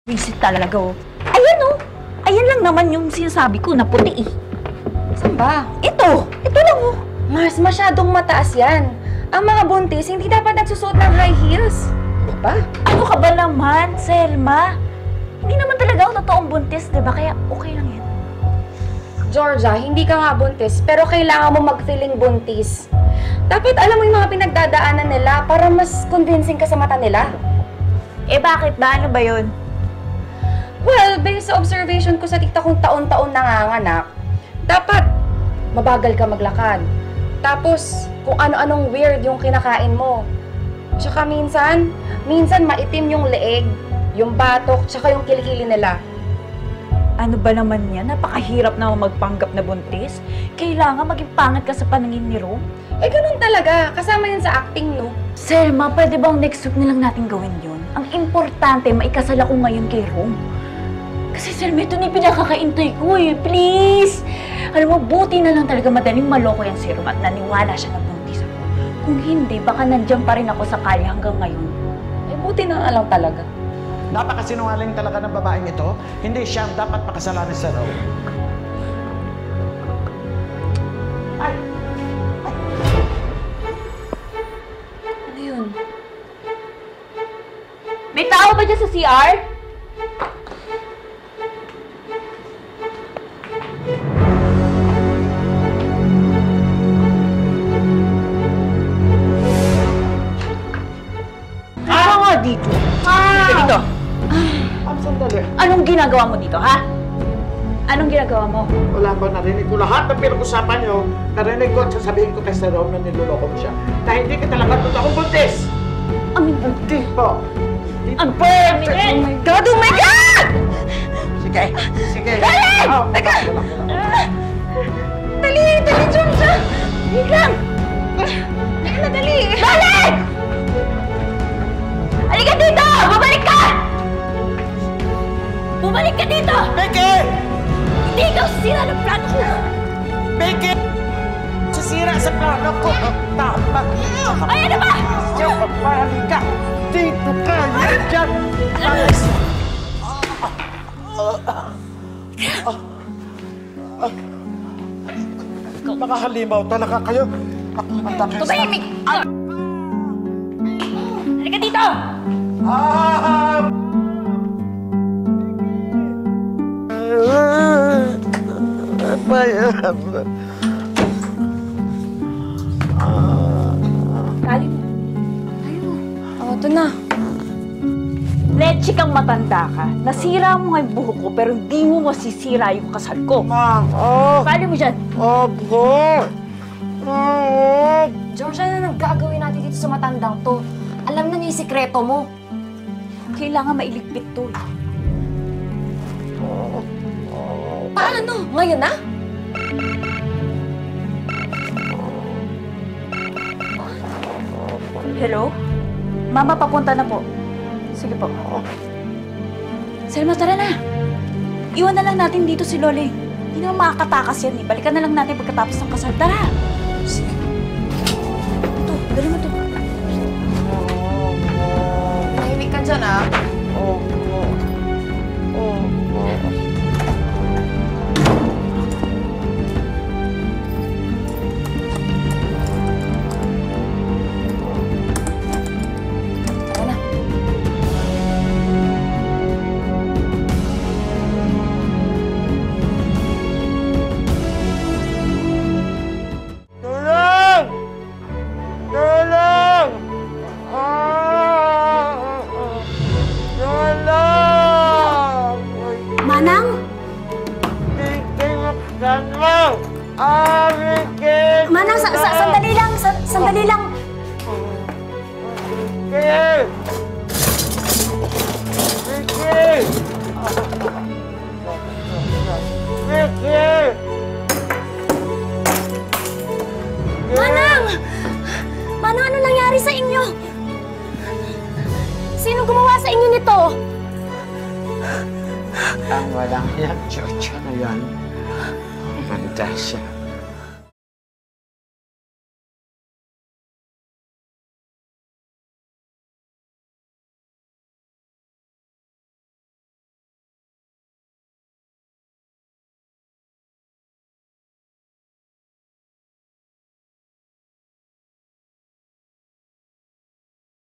Visit talaga, oh. Ayan, oh. Ayan lang naman yung sinasabi ko na puti, eh. Saan ba? Ito! Ito lang, oh. Mas masyadong mataas yan. Ang mga buntis, hindi dapat nagsusuot ng high heels. Diba? Ano ka ba naman, Selma? Hindi naman talaga ako totoong buntis, diba? Kaya okay lang yan. Georgia, hindi ka nga buntis, pero kailangan mo mag-feeling buntis. Dapat alam mo yung mga pinagdadaanan nila para mas convincing ka sa mata nila. Eh bakit ba? Ano ba yun? Well, based sa observation ko sa tita kong taon-taon nanganganak, dapat mabagal ka maglakad. Tapos, kung ano-anong weird yung kinakain mo. Tsaka minsan maitim yung leeg, yung batok, tsaka yung kilikili nila. Ano ba naman yan? Napakahirap na magpanggap na buntis. Kailangan maging pangit ka sa paningin ni Rom. Eh, ganun talaga. Kasama yun sa acting, no? Selma, pwede bang next week na lang natin gawin yun? Ang importante, maikasal ako ngayon kay Rom. Kasi Selma, ito na yung pinakakaintay ko eh. Please! Alam mo, buti na lang talaga madaling maloko yan si Rom at naniwala siya na buntis ako. Kung hindi, baka nandiyan pa rin ako sa kalye hanggang ngayon. Eh, buti na nga lang talaga. Napakasinungaling talaga ng babaeng ito. Hindi siya ang dapat makasalanan sa Rom. Ay! Ano yun? May tao ba dyan sa CR? Dito. Dito. Sandali. Anong ginagawa mo dito, ha? Anong ginagawa mo? Wala ba narinig ko lahat ng pinag-usapan niyo? Narinig ko at sasabihin ko kay Sir Rom na niloloko mo siya. Dahil hindi ka talaga totoong buntis! Amin. Hindi po. Ang permit! Oh my God! Oh my God! Sige. Sige. Dali! Teka! Dali! Dali, Georgia! Dali lang! Dali! Dali! Halika dito! Bumalik ka! Bumalik ka dito! Becky! Hindi ikaw sira ng plano ko! Becky! Sisira sa plano ko! Tama! Ay, ano ba? Halika! Dito ka! Diyan! Alis! Nakahalimaw talaga kayo! Tumahimik! Halika dito! Kali mo. Ayun. Oh, ito na. Leche kang matanda ka. Nasira mo nga yung buhok ko pero hindi mo masisira yung kasal ko. Ma'am! Oh! Kali mo dyan. Opo! Georgia, ano nang gagawin natin dito sa matandang to? Alam na niya yung sikreto mo. Kailangan mailigpit to. Paano? Ngayon na? Hello? Mama, papunta na po. Sige po. Selma, tara na. Iwan na lang natin dito si Loleng. Hindi naman makakatakas yan eh. Balikan na lang natin pagkatapos ng kasal. Tara! Sige. Ito, dali mo ito. Tahimik ka dyan, ah. Manang, sandali lang! Sandali lang! Manang! Manang, ano nangyari sa inyo? Sino gumawa sa inyo nito? Ang walang yan, Georgia na yan. Handa siya.